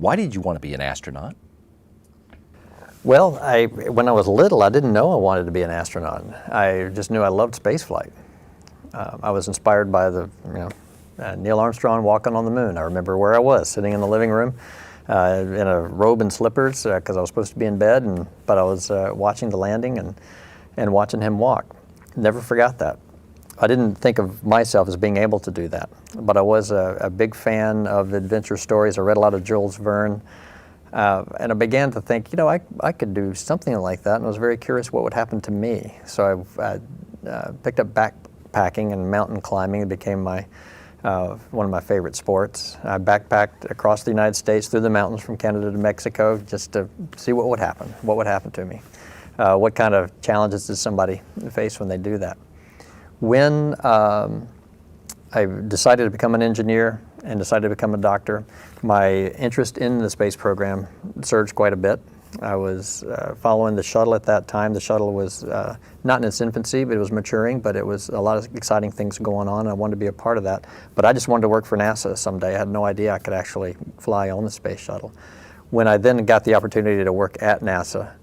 Why did you want to be an astronaut? Well, when I was little, I didn't know I wanted to be an astronaut. I just knew I loved spaceflight. I was inspired by Neil Armstrong walking on the moon. I remember where I was, sitting in the living room in a robe and slippers because I was supposed to be in bed, but I was watching the landing and watching him walk. Never forgot that. I didn't think of myself as being able to do that, but I was a big fan of adventure stories. I read a lot of Jules Verne. And I began to think, I could do something like that, and I was very curious what would happen to me. So I picked up backpacking and mountain climbing. It became one of my favorite sports. I backpacked across the United States through the mountains from Canada to Mexico just to see what would happen to me. What kind of challenges does somebody face when they do that? When I decided to become an engineer and decided to become a doctor, my interest in the space program surged quite a bit. I was following the shuttle at that time. The shuttle was not in its infancy, but it was maturing, but it was a lot of exciting things going on. I wanted to be a part of that. But I just wanted to work for NASA someday. I had no idea I could actually fly on the space shuttle. When I then got the opportunity to work at NASA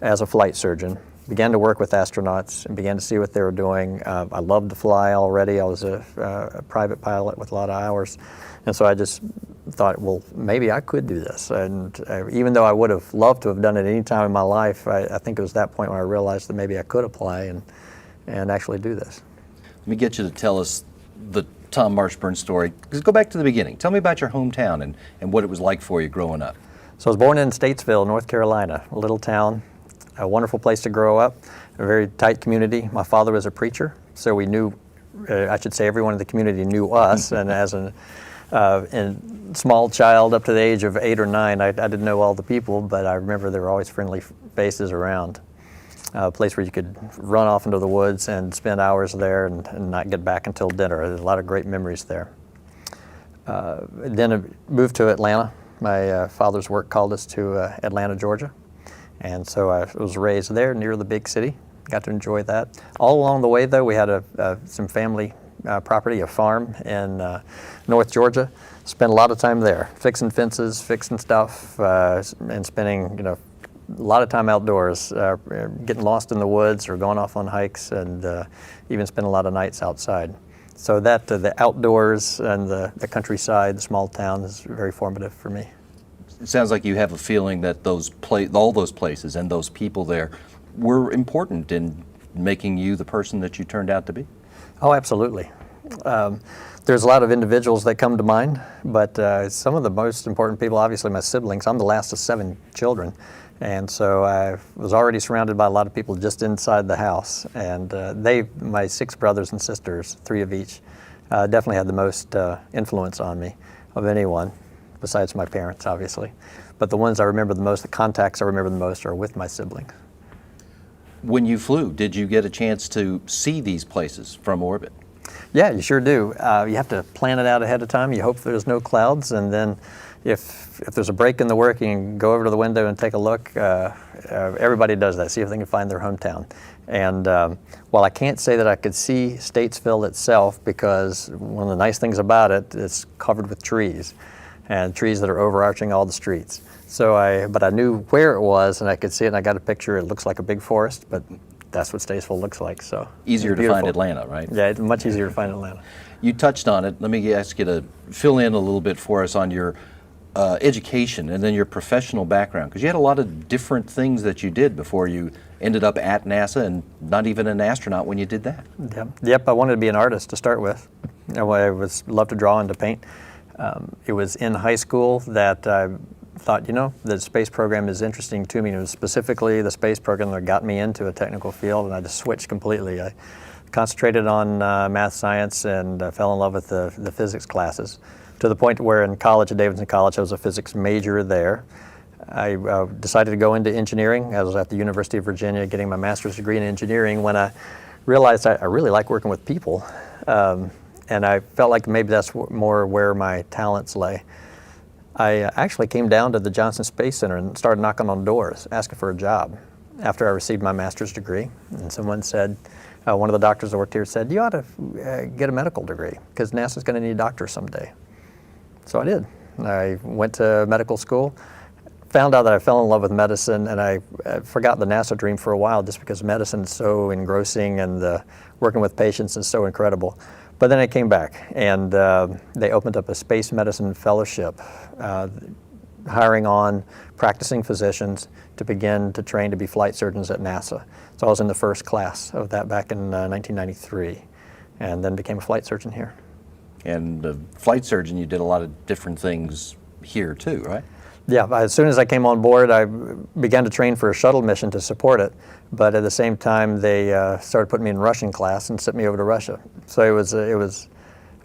as a flight surgeon, began to work with astronauts and began to see what they were doing. I loved to fly already. I was a private pilot with a lot of hours. And so I just thought, well, maybe I could do this. And even though I would have loved to have done it any time in my life, I think it was that point when I realized that maybe I could apply and actually do this. Let me get you to tell us the Tom Marshburn story. Just go back to the beginning. Tell me about your hometown and what it was like for you growing up. So I was born in Statesville, North Carolina, a little town. A wonderful place to grow up, a very tight community. My father was a preacher, so we knew, I should say everyone in the community knew us, and as a small child up to the age of 8 or 9, I didn't know all the people, but I remember there were always friendly faces around. A place where you could run off into the woods and spend hours there and not get back until dinner. There's a lot of great memories there. Then I moved to Atlanta. My father's work called us to Atlanta, Georgia. And so I was raised there near the big city, got to enjoy that. All along the way though, we had some family property, a farm in North Georgia. Spent a lot of time there, fixing fences, fixing stuff, and spending a lot of time outdoors, getting lost in the woods or going off on hikes, and even spent a lot of nights outside. So that the outdoors and the countryside, the small town is very formative for me. It sounds like you have a feeling that all those places and those people there were important in making you the person that you turned out to be. Oh, absolutely. There's a lot of individuals that come to mind, but some of the most important people, obviously my siblings. I'm the last of 7 children, and so I was already surrounded by a lot of people just inside the house. And my 6 brothers and sisters, 3 of each, definitely had the most influence on me of anyone, besides my parents, obviously. But the ones I remember the most, the contacts I remember the most, are with my siblings. When you flew, did you get a chance to see these places from orbit? Yeah, you sure do. You have to plan it out ahead of time. You hope there's no clouds, and then if there's a break in the work, you can go over to the window and take a look. Everybody does that, see if they can find their hometown. And while I can't say that I could see Statesville itself, because one of the nice things about it, it's covered with trees, and trees that are overarching all the streets. But I knew where it was, and I could see it, and I got a picture. It looks like a big forest, but that's what Statesville looks like. So easier to find Atlanta, right? Yeah, it's much easier to find Atlanta. You touched on it. Let me ask you to fill in a little bit for us on your education and then your professional background, because you had a lot of different things that you did before you ended up at NASA, and not even an astronaut when you did that. Yep. I wanted to be an artist to start with. I loved to draw and to paint. It was in high school that I thought, the space program is interesting to me. It was specifically the space program that got me into a technical field, and I just switched completely. I concentrated on math, science, and fell in love with the physics classes, to the point where in college, at Davidson College, I was a physics major there. I decided to go into engineering. I was at the University of Virginia getting my master's degree in engineering when I realized I really like working with people. And I felt like maybe that's more where my talents lay. I actually came down to the Johnson Space Center and started knocking on doors, asking for a job after I received my master's degree. And someone said, one of the doctors that worked here said, you ought to get a medical degree, because NASA's going to need doctors someday. So I did. I went to medical school, found out that I fell in love with medicine, and I forgot the NASA dream for a while just because medicine is so engrossing and working with patients is so incredible. But then I came back, and they opened up a space medicine fellowship, hiring on practicing physicians to begin to train to be flight surgeons at NASA. So I was in the first class of that back in 1993, and then became a flight surgeon here. And a flight surgeon, you did a lot of different things here too, right? Yeah, as soon as I came on board, I began to train for a shuttle mission to support it. But at the same time, they started putting me in Russian class and sent me over to Russia. So it was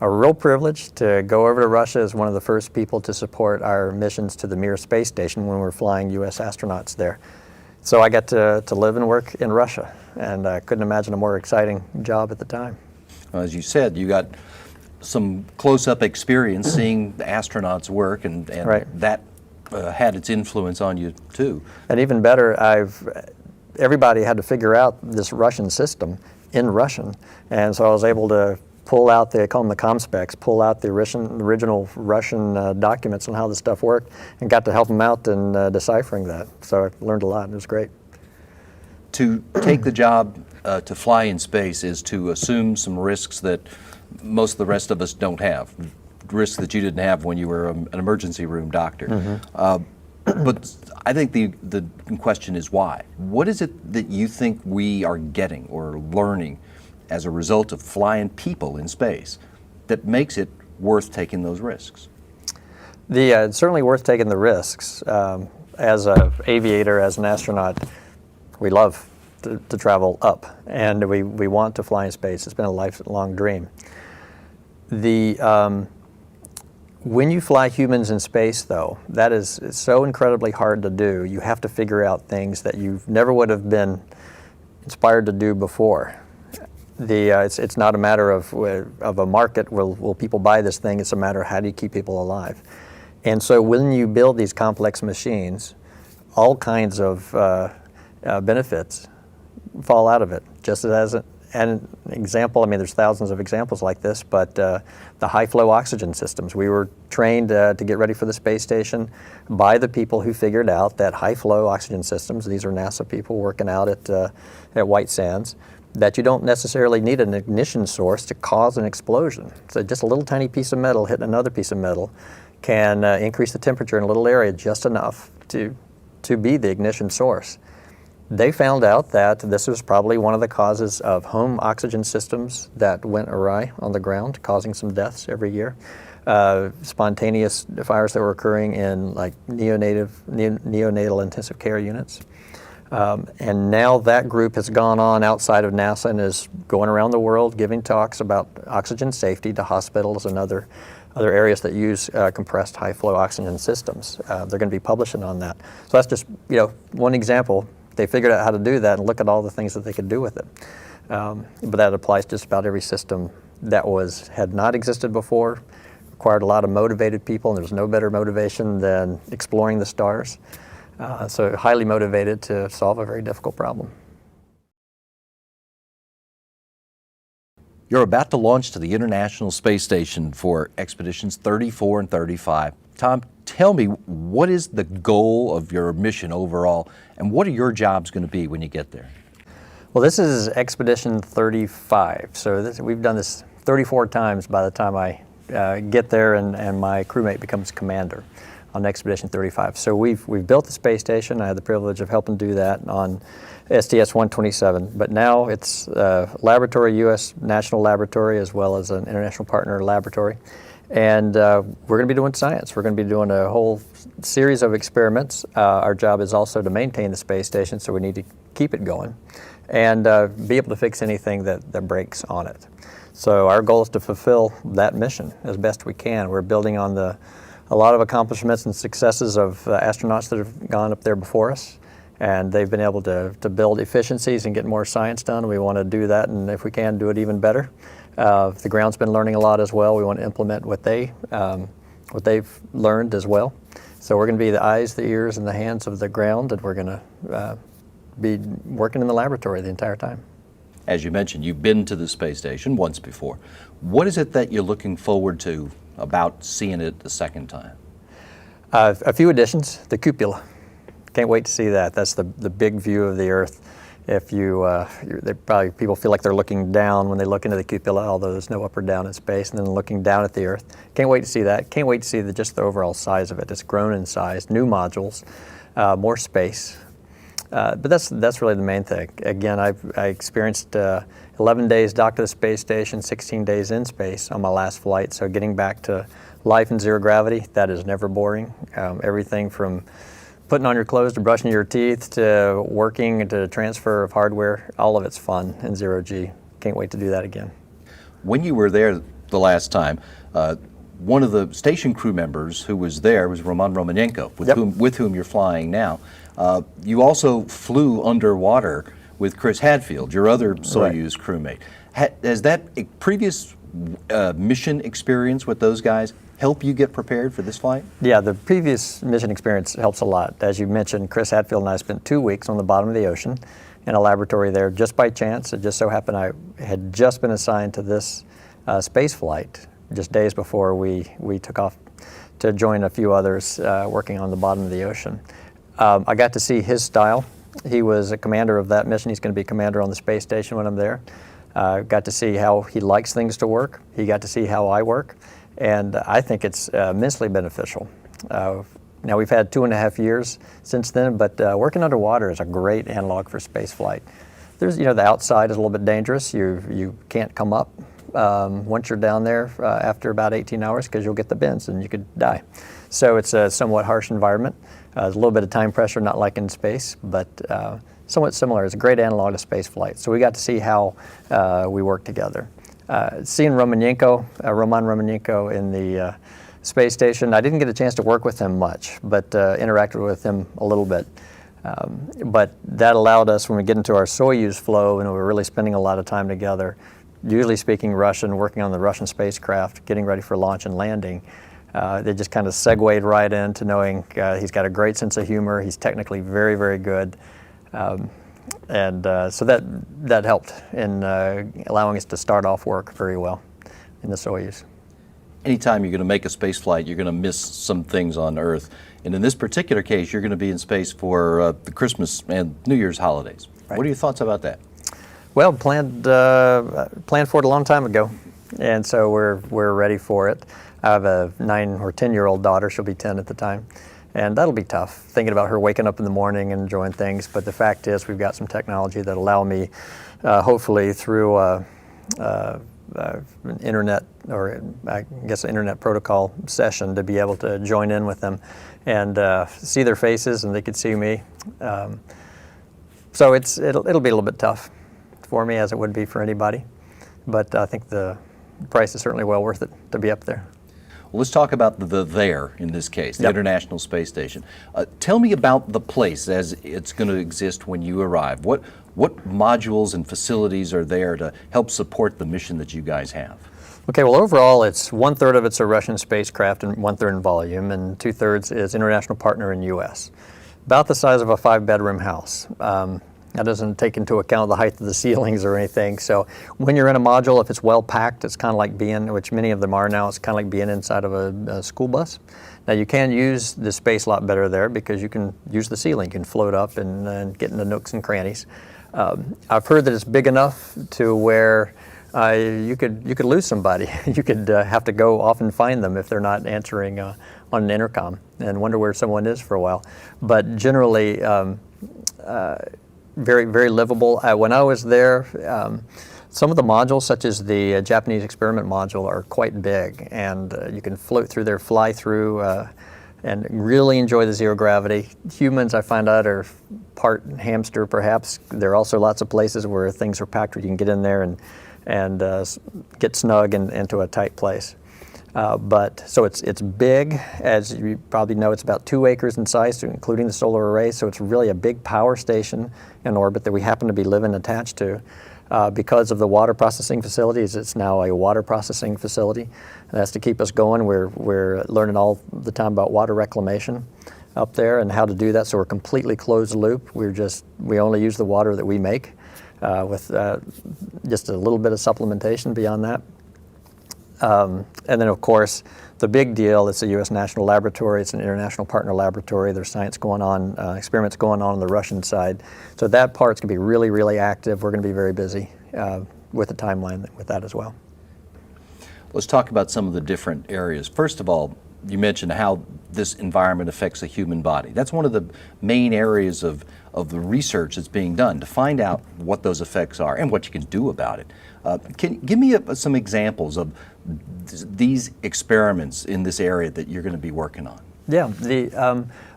a real privilege to go over to Russia as one of the first people to support our missions to the Mir space station when we were flying U.S. astronauts there. So I got to live and work in Russia, and I couldn't imagine a more exciting job at the time. Well, as you said, you got some close-up experience seeing the astronauts work, and Right. that had its influence on you too. And even better, everybody had to figure out this Russian system in Russian, and so I was able to pull out, they call them the com specs, pull out the original Russian documents on how this stuff worked, and got to help them out in deciphering that. So I learned a lot. It was great. To take the job to fly in space is to assume some risks that most of the rest of us don't have, risks that you didn't have when you were an emergency room doctor. But I think the question is why? What is it that you think we are getting or learning as a result of flying people in space that makes it worth taking those risks? It's certainly worth taking the risks. As an aviator, as an astronaut, we love to travel up, and we want to fly in space. It's been a lifelong dream. When you fly humans in space, though, it's so incredibly hard to do. You have to figure out things that you never would have been inspired to do before. It's not a matter of a market, will people buy this thing? It's a matter of how do you keep people alive. And so when you build these complex machines, all kinds of benefits fall out of it. Just as an example, I mean, there's thousands of examples like this, but the high-flow oxygen systems. We were trained to get ready for the space station by the people who figured out that high-flow oxygen systems, these are NASA people working out at White Sands, that you don't necessarily need an ignition source to cause an explosion. So just a little tiny piece of metal hitting another piece of metal can increase the temperature in a little area just enough to be the ignition source. They found out that this was probably one of the causes of home oxygen systems that went awry on the ground, causing some deaths every year. Spontaneous fires that were occurring in like neonatal intensive care units. And now that group has gone on outside of NASA and is going around the world giving talks about oxygen safety to hospitals and other areas that use compressed high-flow oxygen systems. They're going to be publishing on that. So that's just one example. They figured out how to do that, and look at all the things that they could do with it. But that applies to just about every system that had not existed before, required a lot of motivated people, and there's no better motivation than exploring the stars. So highly motivated to solve a very difficult problem. You're about to launch to the International Space Station for Expeditions 34 and 35. Tom, tell me, what is the goal of your mission overall, and what are your jobs going to be when you get there? Well, this is Expedition 35. So we've done this 34 times by the time I get there and my crewmate becomes commander on Expedition 35. So we've built the space station. I had the privilege of helping do that on STS-127, but now it's laboratory, U.S. National Laboratory, as well as an international partner laboratory. And we're going to be doing science. We're going to be doing a whole series of experiments. Our job is also to maintain the space station, so we need to keep it going and be able to fix anything that breaks on it. So our goal is to fulfill that mission as best we can. We're building on a lot of accomplishments and successes of astronauts that have gone up there before us, and they've been able to build efficiencies and get more science done. We want to do that, and if we can, do it even better. The ground's been learning a lot as well. We want to implement what they've learned as well. So we're going to be the eyes, the ears, and the hands of the ground, and we're going to be working in the laboratory the entire time. As you mentioned, you've been to the space station once before. What is it that you're looking forward to about seeing it the second time? A few additions. The cupola. Can't wait to see that. That's the big view of the Earth. If people feel like they're looking down when they look into the cupola, although there's no up or down in space, and then looking down at the Earth. Can't wait to see that. Can't wait to see just the overall size of it. It's grown in size, new modules, more space. But that's really the main thing. Again, I experienced 11 days docked to the space station, 16 days in space on my last flight. So getting back to life in zero gravity, that is never boring. Everything from putting on your clothes to brushing your teeth to working to transfer of hardware, all of it's fun in zero G. Can't wait to do that again. When you were there the last time, one of the station crew members who was there was Roman Romanenko, with whom you're flying now. You also flew underwater with Chris Hadfield, your other Soyuz crewmate. Has that previous mission experience with those guys help you get prepared for this flight? Yeah, the previous mission experience helps a lot. As you mentioned, Chris Hadfield and I spent 2 weeks on the bottom of the ocean in a laboratory there just by chance. It just so happened I had just been assigned to this space flight just days before we took off to join a few others working on the bottom of the ocean. I got to see his style. He was a commander of that mission. He's going to be commander on the space station when I'm there. Got to see how he likes things to work. He got to see how I work. And I think it's immensely beneficial. Now we've had 2.5 years since then, but working underwater is a great analog for space flight. There's, the outside is a little bit dangerous. You can't come up once you're down there after about 18 hours because you'll get the bends and you could die. So it's a somewhat harsh environment. There's a little bit of time pressure, not like in space, but somewhat similar. It's a great analog to space flight. So we got to see how we work together. Seeing Roman Romanenko in the space station, I didn't get a chance to work with him much, but interacted with him a little bit. But that allowed us, when we get into our Soyuz flow, and we're really spending a lot of time together, usually speaking Russian, working on the Russian spacecraft, getting ready for launch and landing. They just kind of segued right into knowing he's got a great sense of humor. He's technically very, very good. So that helped in allowing us to start off work very well in the Soyuz. Anytime you're going to make a space flight, you're going to miss some things on Earth. And in this particular case, you're going to be in space for the Christmas and New Year's holidays. Right. What are your thoughts about that? Well, planned for it a long time ago, and so we're ready for it. I have a 9 or 10-year-old daughter. She'll be 10 at the time. And that'll be tough, thinking about her waking up in the morning and enjoying things. But the fact is, we've got some technology that allow me, hopefully through an internet, or I guess an internet protocol session, to be able to join in with them and see their faces, and they could see me. So it'll be a little bit tough for me, as it would be for anybody. But I think the price is certainly well worth it to be up there. Well, let's talk about the there in this case, the International Space Station. Tell me about the place as it's going to exist when you arrive. What modules and facilities are there to help support the mission that you guys have? Okay, well, overall, it's 1/3 of it's a Russian spacecraft and 1/3 in volume, and 2/3 is international partner in U.S. About the size of a 5-bedroom house. That doesn't take into account the height of the ceilings or anything. So when you're in a module, if it's well packed, it's kind of like being, which many of them are now, it's kind of like being inside of a school bus. Now you can use the space a lot better there because you can use the ceiling. You can float up and get into nooks and crannies. I've heard that it's big enough to where you could lose somebody. You could have to go off and find them if they're not answering on an intercom and wonder where someone is for a while. But generally, very, very livable. When I was there, some of the modules, such as the Japanese experiment module, are quite big, and you can float through there, fly through, and really enjoy the zero gravity. Humans, I find out, are part hamster, perhaps. There are also lots of places where things are packed where you can get in there and get snug into a tight place. So it's big. As you probably know, it's about 2 acres in size, including the solar array. So it's really a big power station in orbit that we happen to be living attached to. Because of the water processing facilities, it's now a water processing facility. And that's to keep us going. We're learning all the time about water reclamation up there and how to do that. So we're completely closed loop. We only use the water that we make with just a little bit of supplementation beyond that. And then, of course, the big deal, it's a U.S. national laboratory, it's an international partner laboratory, there's science going on, experiments going on the Russian side. So that part's going to be really, really active. We're going to be very busy with the timeline with that as well. Let's talk about some of the different areas. First of all, you mentioned how this environment affects the human body. That's one of the main areas of the research that's being done, to find out what those effects are and what you can do about it. Can you give me some examples of these experiments in this area that you're going to be working on? Yeah,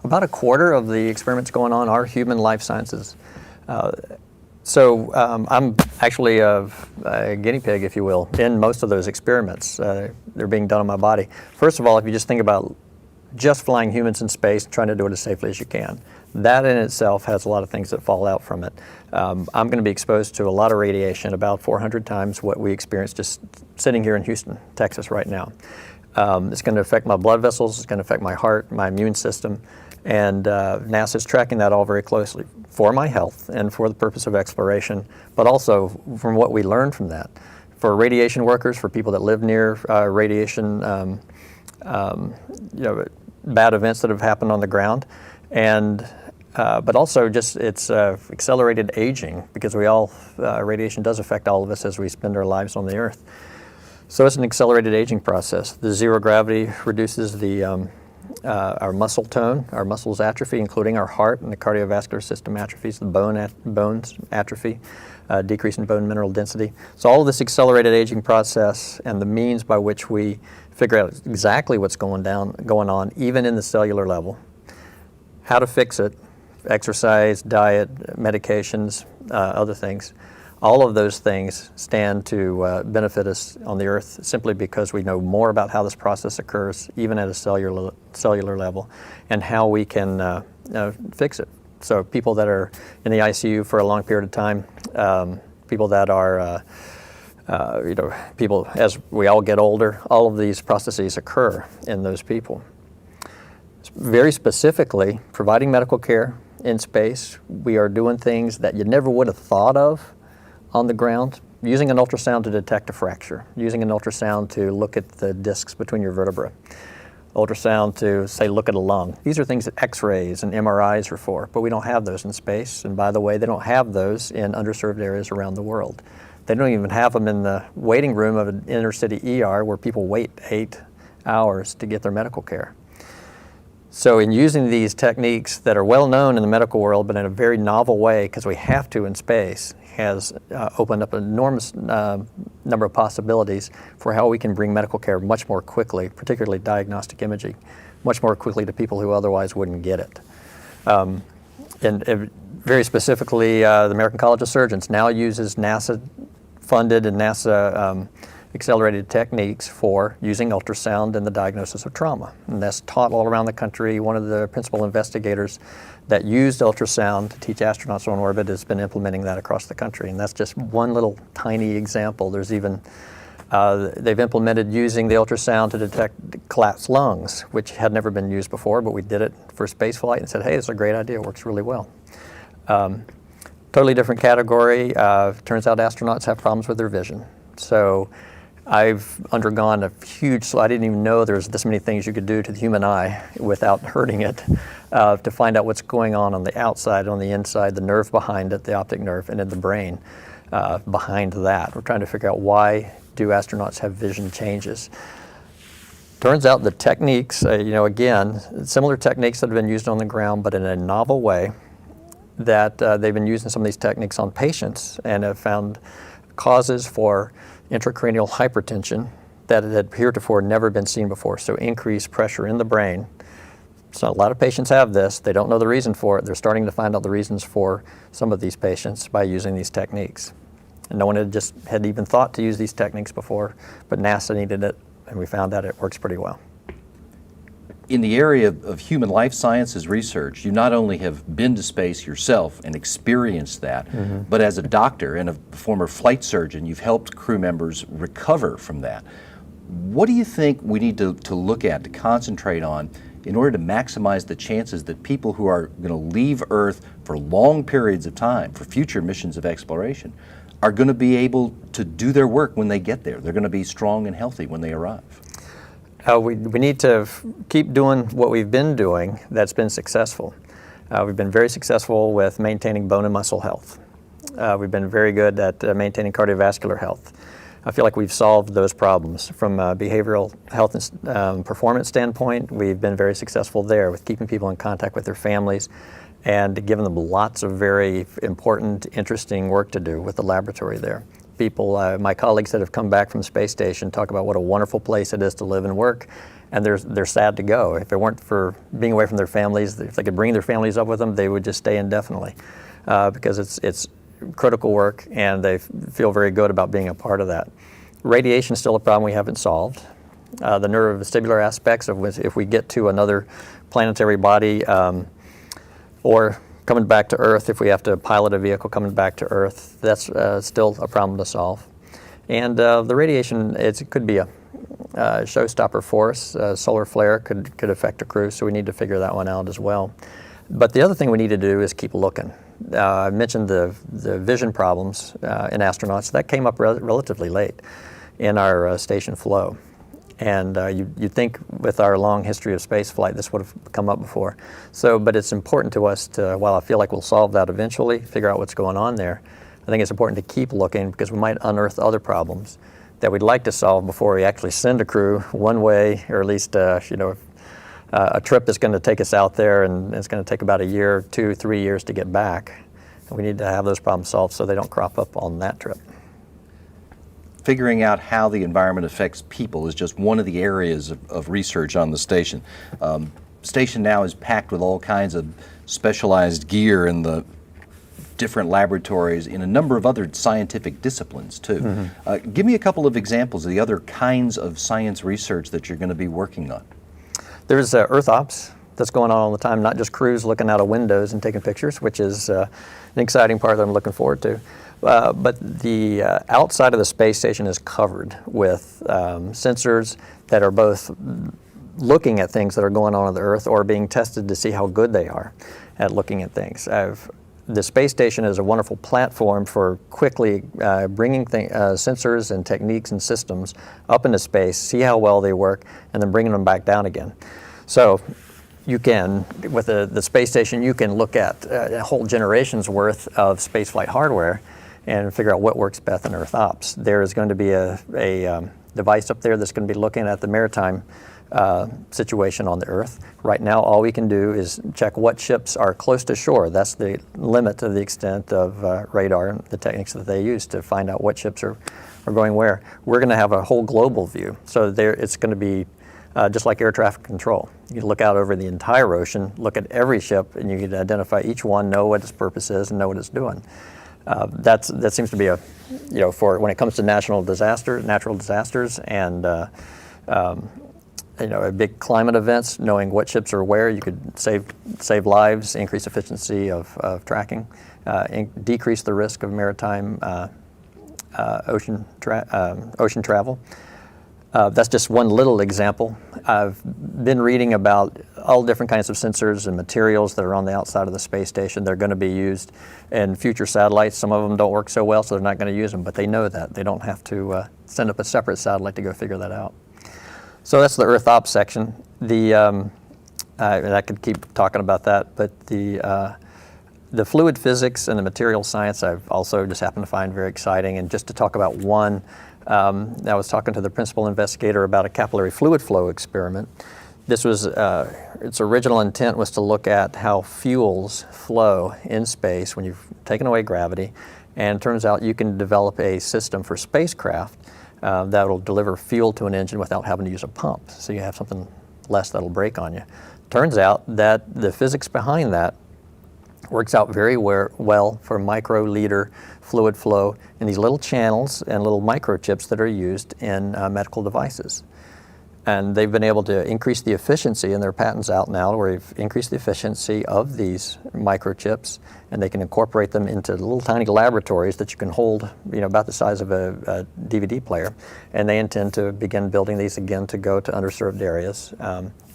about a quarter of the experiments going on are human life sciences. So I'm actually a guinea pig, if you will, in most of those experiments. They're being done on my body. First of all, if you just think about just flying humans in space and trying to do it as safely as you can, that in itself has a lot of things that fall out from it. I'm going to be exposed to a lot of radiation, about 400 times what we experience just sitting here in Houston, Texas right now. It's going to affect my blood vessels, it's going to affect my heart, my immune system, and NASA is tracking that all very closely for my health and for the purpose of exploration, but also from what we learned from that. For radiation workers, for people that live near radiation, bad events that have happened on the ground, and but also just it's accelerated aging, because radiation does affect all of us as we spend our lives on the Earth. So it's an accelerated aging process. The zero gravity reduces our muscle tone, our muscles atrophy, including our heart, and the cardiovascular system atrophies, the bones atrophy, decrease in bone mineral density. So all of this accelerated aging process and the means by which we figure out exactly what's going on, even in the cellular level, how to fix it, exercise, diet, medications, other things. All of those things stand to benefit us on the Earth simply because we know more about how this process occurs, even at a cellular level, and how we can fix it. So people that are in the ICU for a long period of time, people that are, people as we all get older, all of these processes occur in those people. Very specifically, providing medical care in space, we are doing things that you never would have thought of on the ground, using an ultrasound to detect a fracture, using an ultrasound to look at the discs between your vertebrae, ultrasound to, say, look at a lung. These are things that X-rays and MRIs are for, but we don't have those in space. And by the way, they don't have those in underserved areas around the world. They don't even have them in the waiting room of an inner city ER where people wait 8 hours to get their medical care. So in using these techniques that are well known in the medical world, but in a very novel way, because we have to in space, has opened up an enormous number of possibilities for how we can bring medical care much more quickly, particularly diagnostic imaging, much more quickly to people who otherwise wouldn't get it. And very specifically, the American College of Surgeons now uses NASA-funded and NASA accelerated techniques for using ultrasound in the diagnosis of trauma. And that's taught all around the country. One of the principal investigators that used ultrasound to teach astronauts on orbit has been implementing that across the country. And that's just one little tiny example. There's even, they've implemented using the ultrasound to detect collapsed lungs, which had never been used before, but we did it for space flight and said, hey, it's a great idea, it works really well. Totally different category. Turns out astronauts have problems with their vision. So I've undergone a huge, I didn't even know there's this many things you could do to the human eye without hurting it, to find out what's going on the outside, on the inside, the nerve behind it, the optic nerve, and in the brain behind that. We're trying to figure out why do astronauts have vision changes. Turns out the techniques, again, similar techniques that have been used on the ground, but in a novel way, that they've been using some of these techniques on patients and have found causes for intracranial hypertension that had heretofore never been seen before. So increased pressure in the brain. So a lot of patients have this. They don't know the reason for it. They're starting to find out the reasons for some of these patients by using these techniques. And no one had even thought to use these techniques before, but NASA needed it, and we found out it works pretty well. In the area of human life sciences research, you not only have been to space yourself and experienced that, but as a doctor and a former flight surgeon, you've helped crew members recover from that. What do you think we need to look at, to concentrate on, in order to maximize the chances that people who are going to leave Earth for long periods of time, for future missions of exploration, are going to be able to do their work when they get there. They're going to be strong and healthy when they arrive. We need to keep doing what we've been doing that's been successful. We've been very successful with maintaining bone and muscle health. We've been very good at maintaining cardiovascular health. I feel like we've solved those problems. From a behavioral health and performance standpoint, we've been very successful there with keeping people in contact with their families and giving them lots of very important, interesting work to do with the laboratory there. People, my colleagues that have come back from the space station talk about what a wonderful place it is to live and work, and they're sad to go. If it weren't for being away from their families, if they could bring their families up with them, they would just stay indefinitely because it's critical work, and they feel very good about being a part of that. Radiation is still a problem we haven't solved. The neurovestibular aspects of which, if we get to another planetary body or coming back to Earth, if we have to pilot a vehicle coming back to Earth, that's still a problem to solve. And the radiation, it could be a showstopper for us. Solar flare could affect a crew, so we need to figure that one out as well. But the other thing we need to do is keep looking. I mentioned the vision problems in astronauts. That came up relatively late in our station flow. And you'd think with our long history of space flight, this would have come up before. But it's important to us to, while I feel like we'll solve that eventually, figure out what's going on there, I think it's important to keep looking because we might unearth other problems that we'd like to solve before we actually send a crew one way, or at least a trip that's going to take us out there, and it's going to take about a year, 2, 3 years to get back. And we need to have those problems solved so they don't crop up on that trip. Figuring out how the environment affects people is just one of the areas of research on the station. Station now is packed with all kinds of specialized gear in the different laboratories in a number of other scientific disciplines too. Mm-hmm. Give me a couple of examples of the other kinds of science research that you're going to be working on. There's Earth Ops that's going on all the time, not just crews looking out of windows and taking pictures, which is an exciting part that I'm looking forward to. But the outside of the space station is covered with sensors that are both looking at things that are going on the Earth or being tested to see how good they are at looking at things. The space station is a wonderful platform for quickly bringing sensors and techniques and systems up into space, see how well they work, and then bringing them back down again. So you can, with the space station, you can look at a whole generation's worth of spaceflight hardware and figure out what works best in Earth Ops. There is going to be a device up there that's going to be looking at the maritime situation on the Earth. Right now, all we can do is check what ships are close to shore. That's the limit of the extent of radar and the techniques that they use to find out what ships are going where. We're going to have a whole global view. So it's going to be just like air traffic control. You can look out over the entire ocean, look at every ship, and you can identify each one, know what its purpose is, and know what it's doing. That seems to be for when it comes to natural disasters and big climate events, knowing what ships are where, you could save lives, increase efficiency of tracking, decrease the risk of maritime ocean travel. That's just one little example. I've been reading about all different kinds of sensors and materials that are on the outside of the space station. They're going to be used in future satellites. Some of them don't work so well, so they're not going to use them, but they know that. They don't have to send up a separate satellite to go figure that out. So that's the Earth Ops section. And I could keep talking about that, but the fluid physics and the material science I've also just happened to find very exciting. And just to talk about one, I was talking to the principal investigator about a capillary fluid flow experiment. This was, its original intent was to look at how fuels flow in space when you've taken away gravity. And it turns out you can develop a system for spacecraft that will deliver fuel to an engine without having to use a pump. So you have something less that'll break on you. Turns out that the physics behind that works out very well for microliter fluid flow in these little channels and little microchips that are used in medical devices. And they've been able to increase the efficiency, and there are patents out now where they've increased the efficiency of these microchips, and they can incorporate them into little tiny laboratories that you can hold, about the size of a DVD player. And they intend to begin building these again to go to underserved areas.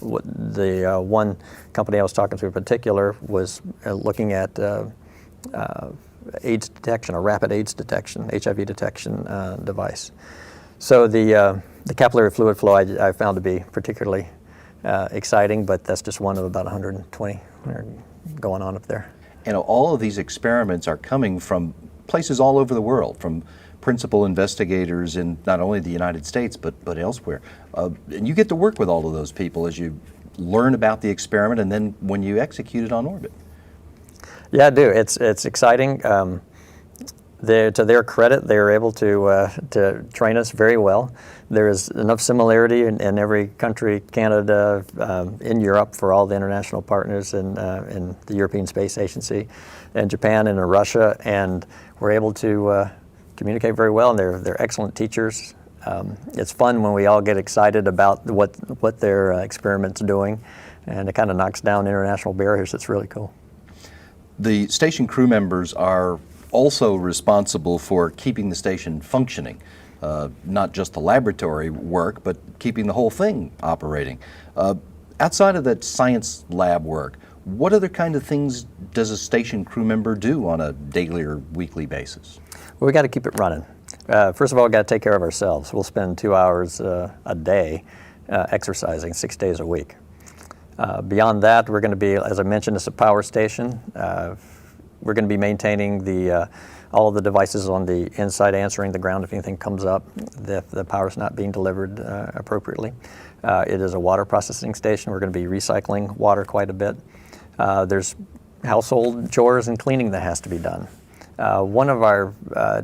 The one company I was talking to in particular was looking at AIDS detection, a rapid AIDS detection, HIV detection device. So the capillary fluid flow I found to be particularly exciting, but that's just one of about 120 going on up there. And all of these experiments are coming from places all over the world, from principal investigators in not only the United States but elsewhere. And you get to work with all of those people as you learn about the experiment and then when you execute it on orbit. Yeah, I do. It's exciting. To their credit, they were able to train us very well. There is enough similarity in every country, Canada, in Europe for all the international partners in the European Space Agency, and Japan and in Russia, and we're able to communicate very well, and they're excellent teachers. It's fun when we all get excited about what their experiment's doing, and it kind of knocks down international barriers. It's really cool. The station crew members are also responsible for keeping the station functioning, not just the laboratory work, but keeping the whole thing operating. Outside of that science lab work, what other kind of things does a station crew member do on a daily or weekly basis? Well, we got to keep it running. First of all, we got to take care of ourselves. We'll spend 2 hours a day exercising 6 days a week. Beyond that, we're going to be, as I mentioned, it's a power station. We're going to be maintaining all of the devices on the inside, answering the ground if anything comes up, if the power's not being delivered appropriately. It is a water processing station. We're going to be recycling water quite a bit. There's household chores and cleaning that has to be done. One of our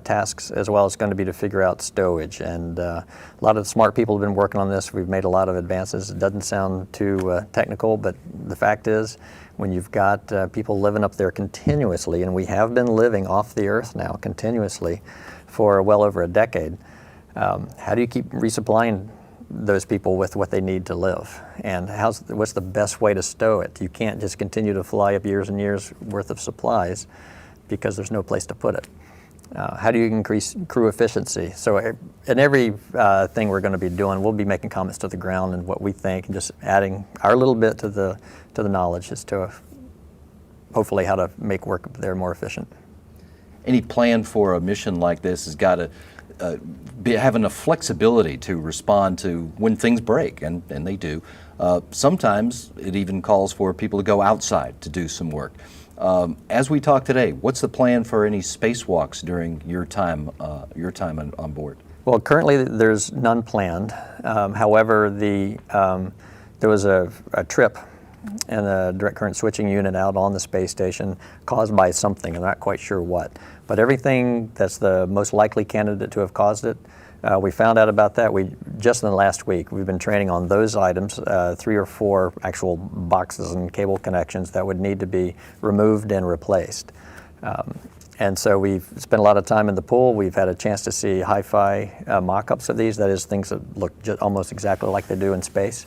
tasks as well is going to be to figure out stowage, and a lot of smart people have been working on this. We've made a lot of advances. It doesn't sound too technical, but the fact is, when you've got people living up there continuously, and we have been living off the Earth now continuously for well over a decade, how do you keep resupplying those people with what they need to live? And what's the best way to stow it? You can't just continue to fly up years and years worth of supplies because there's no place to put it. How do you increase crew efficiency? So in every thing we're going to be doing, we'll be making comments to the ground and what we think, and just adding our little bit to the knowledge as to hopefully how to make work there more efficient. Any plan for a mission like this has got to have enough flexibility to respond to when things break, and they do. Sometimes it even calls for people to go outside to do some work. As we talk today, what's the plan for any spacewalks during your time on board? Well, currently there's none planned. However, there was a trip in a direct current switching unit out on the space station caused by something. I'm not quite sure what. But everything that's the most likely candidate to have caused it, we found out about that just in the last week. We've been training on those items, 3 or 4 actual boxes and cable connections that would need to be removed and replaced. And so we've spent a lot of time in the pool. We've had a chance to see hi-fi mock-ups of these, that is, things that look almost exactly like they do in space.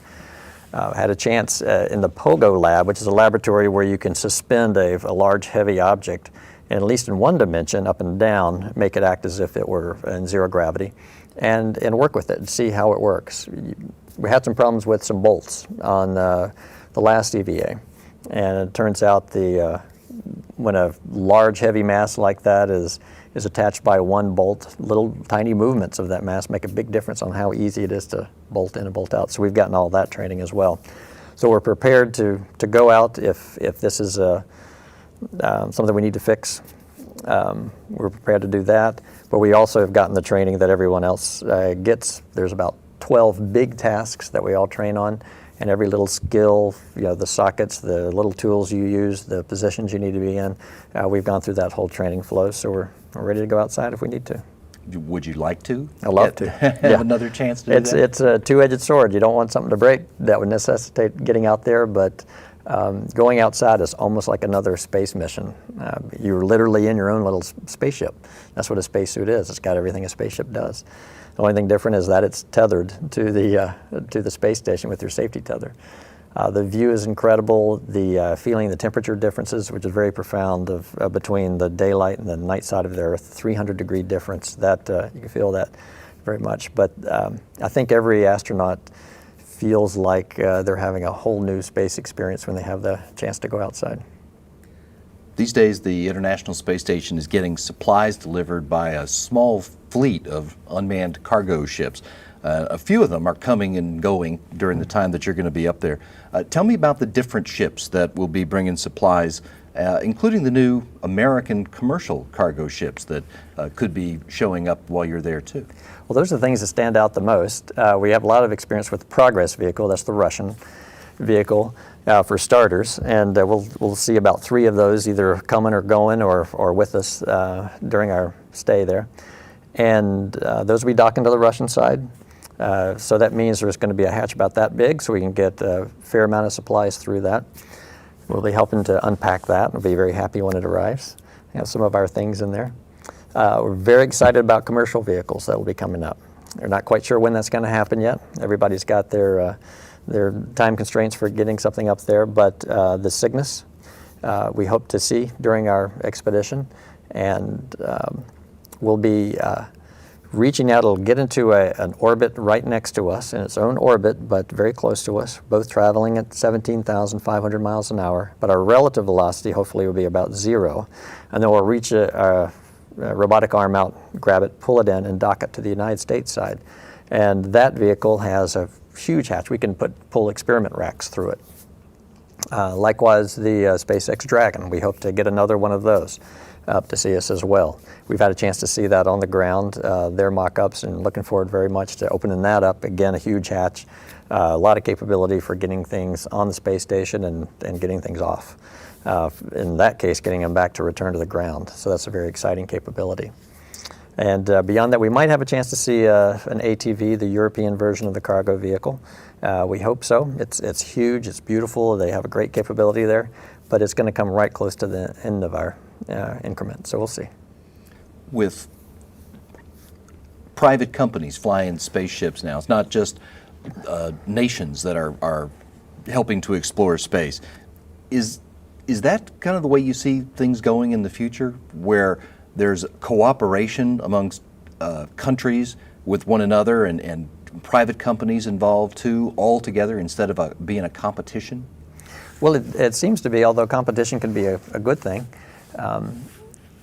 Had a chance in the POGO lab, which is a laboratory where you can suspend a large heavy object, and at least in one dimension, up and down, make it act as if it were in zero gravity, and work with it and see how it works. We had some problems with some bolts on the last EVA, and it turns out when a large heavy mass like that is attached by one bolt, little tiny movements of that mass make a big difference on how easy it is to bolt in and bolt out. So we've gotten all that training as well. So we're prepared to go out if this is something we need to fix. We're prepared to do that, but we also have gotten the training that everyone else gets. There's about 12 big tasks that we all train on, and every little skill, the sockets, the little tools you use, the positions you need to be in, we've gone through that whole training flow, so we're ready to go outside if we need to. Would you like to? I'd love to. Have another chance to do that? It's a two-edged sword. You don't want something to break that would necessitate getting out there, but going outside is almost like another space mission. You're literally in your own little spaceship. That's what a spacesuit is. It's got everything a spaceship does. The only thing different is that it's tethered to the space station with your safety tether. The view is incredible. The feeling, the temperature differences, which is very profound, between the daylight and the night side of the Earth, 300-degree difference. That you can feel that very much. But I think every astronaut feels like they're having a whole new space experience when they have the chance to go outside. These days, the International Space Station is getting supplies delivered by a small fleet of unmanned cargo ships. A few of them are coming and going during the time that you're going to be up there. Tell me about the different ships that will be bringing supplies, including the new American commercial cargo ships that could be showing up while you're there too. Well, those are the things that stand out the most. We have a lot of experience with the Progress vehicle. That's the Russian vehicle for starters, and we'll see about 3 of those either coming or going or with us during our stay there. And those will be docking to the Russian side. So that means there's going to be a hatch about that big, so we can get a fair amount of supplies through that. We'll be helping to unpack that. We'll be very happy when it arrives. We have some of our things in there. We're very excited about commercial vehicles that will be coming up. They're not quite sure when that's going to happen yet. Everybody's got their time constraints for getting something up there, but the Cygnus we hope to see during our expedition, and we'll be reaching out. It'll get into an orbit right next to us, in its own orbit, but very close to us, both traveling at 17,500 miles an hour, but our relative velocity hopefully will be about 0, and then we'll reach a robotic arm out, grab it, pull it in, and dock it to the United States side. And that vehicle has a huge hatch. We can pull experiment racks through it. Likewise, the SpaceX Dragon, we hope to get another one of those up to see us as well. We've had a chance to see that on the ground, their mock-ups, and looking forward very much to opening that up. Again, a huge hatch, a lot of capability for getting things on the space station and getting things off. In that case, getting them back to return to the ground. So that's a very exciting capability. And beyond that, we might have a chance to see an ATV, the European version of the cargo vehicle. We hope so. It's huge, it's beautiful, they have a great capability there, but it's going to come right close to the end of our increment, so we'll see. With private companies flying spaceships now, it's not just nations that are helping to explore space. Is that kind of the way you see things going in the future, where there's cooperation amongst countries with one another and private companies involved too, all together, instead of being a competition? Well, it seems to be, although competition can be a good thing.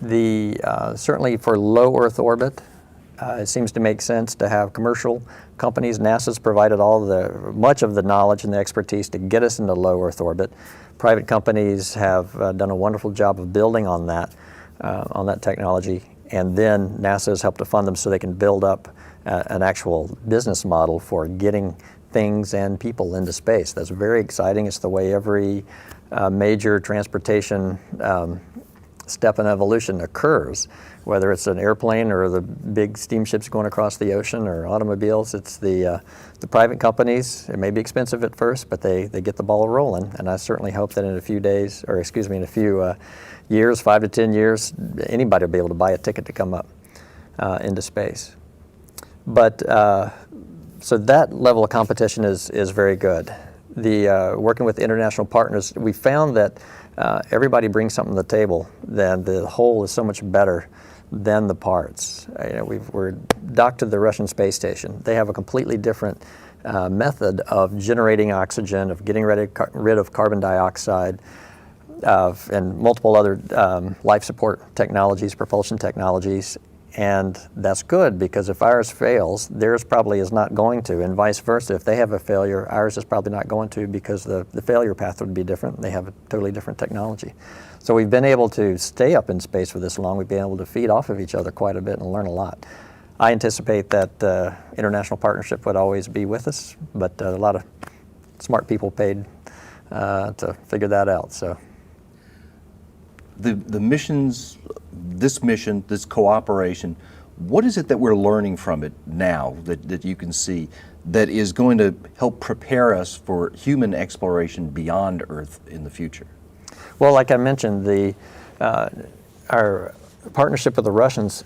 Certainly for low Earth orbit, it seems to make sense to have commercial companies. NASA's provided much of the knowledge and the expertise to get us into low Earth orbit. Private companies have done a wonderful job of building on that technology, and then NASA has helped to fund them so they can build up an actual business model for getting things and people into space. That's very exciting. It's the way every major transportation step in evolution occurs, whether it's an airplane or the big steamships going across the ocean or automobiles. It's the private companies. It may be expensive at first, but they get the ball rolling, and I certainly hope that in a few years, 5 to 10 years, anybody will be able to buy a ticket to come up into space. But so that level of competition is very good. Working with international partners, we found that everybody brings something to the table, then the whole is so much better than the parts. We're docked to the Russian space station. They have a completely different method of generating oxygen, of getting rid of carbon dioxide, and multiple other life support technologies, propulsion technologies. And that's good, because if ours fails, theirs probably is not going to, and vice versa. If they have a failure, ours is probably not going to, because the failure path would be different. They have a totally different technology. So we've been able to stay up in space for this long. We've been able to feed off of each other quite a bit and learn a lot. I anticipate that international partnership would always be with us, but a lot of smart people paid to figure that out. So. The missions, this cooperation, what is it that we're learning from it now that you can see that is going to help prepare us for human exploration beyond Earth in the future? Well, like I mentioned, our partnership with the Russians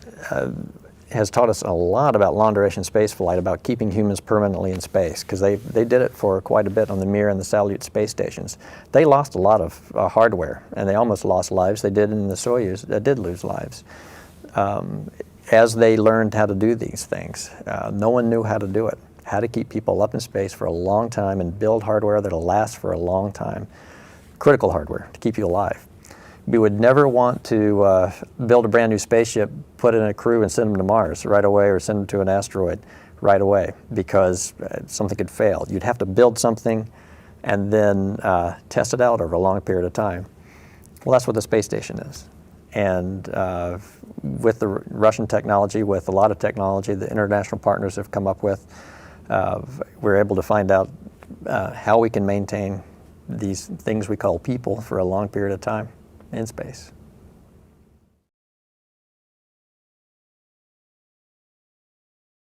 has taught us a lot about long-duration space flight, about keeping humans permanently in space, because they did it for quite a bit on the Mir and the Salyut space stations. They lost a lot of hardware, and they almost lost lives. They did in the Soyuz, did lose lives. As they learned how to do these things, no one knew how to do it, how to keep people up in space for a long time and build hardware that'll last for a long time. Critical hardware to keep you alive. We would never want to build a brand new spaceship, put in a crew, and send them to Mars right away, or send them to an asteroid right away, because something could fail. You'd have to build something and then test it out over a long period of time. Well, that's what the space station is. And with the Russian technology, with a lot of technology the international partners have come up with, we're able to find out how we can maintain these things we call people for a long period of time in space.